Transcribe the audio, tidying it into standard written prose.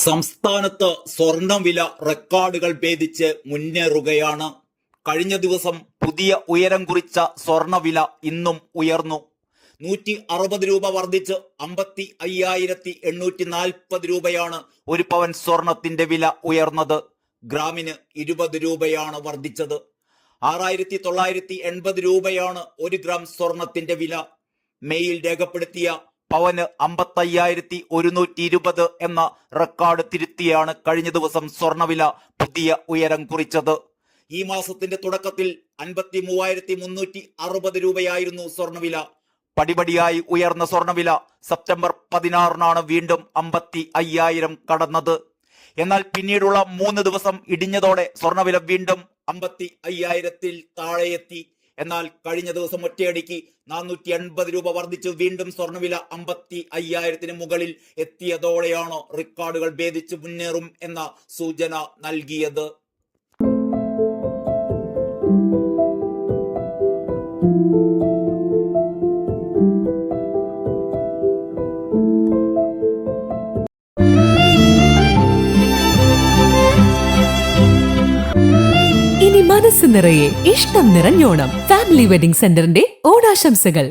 സംസ്ഥാനത്ത് സ്വർണ്ണവില റെക്കോർഡുകൾ ഭേദിച്ച് മുന്നേറുകയാണ്. കഴിഞ്ഞ ദിവസം പുതിയ ഉയരം കുറിച്ച സ്വർണ്ണവില ഇന്നും ഉയർന്നു. 160 രൂപ വർദ്ധിച്ച് 55,840 രൂപയാണ് ഒരു പവൻ സ്വർണത്തിന്റെ വില ഉയർന്നത്. ഗ്രാമിന് 20 രൂപയാണ് വർദ്ധിച്ചത്. 6,980 രൂപയാണ് ഒരു ഗ്രാം സ്വർണത്തിന്റെ വില. മെയിൽ രേഖപ്പെടുത്തിയ പവന് 55,120 എന്ന റെക്കോർഡ് തിരുത്തിയാണ് കഴിഞ്ഞ ദിവസം സ്വർണ്ണവില പുതിയ ഉയരം കുറിച്ചത്. ഈ മാസത്തിന്റെ തുടക്കത്തിൽ 53,360 രൂപയായിരുന്നു സ്വർണ്ണവില. പടിപടിയായി ഉയർന്ന സ്വർണ്ണവില സെപ്റ്റംബർ 16 വീണ്ടും 55,000 കടന്നത്. എന്നാൽ പിന്നീടുള്ള 3 ദിവസം ഇടിഞ്ഞതോടെ സ്വർണ്ണവില വീണ്ടും 55,000 താഴെയെത്തി. എന്നാൽ കഴിഞ്ഞ ദിവസം ഒറ്റയടിക്ക് 480 രൂപ വർദ്ധിച്ചു വീണ്ടും സ്വർണ്ണവില 55,000 മുകളിൽ എത്തിയതോടെയാണ് റെക്കോർഡുകൾ ഭേദിച്ച് മുന്നേറും എന്ന സൂചന നൽകിയത്. മനസ്സ് നിറയെ ഇഷ്ടം നിറഞ്ഞോണം. ഫാമിലി വെഡിംഗ് സെന്ററിന്റെ ഓണാശംസകൾ.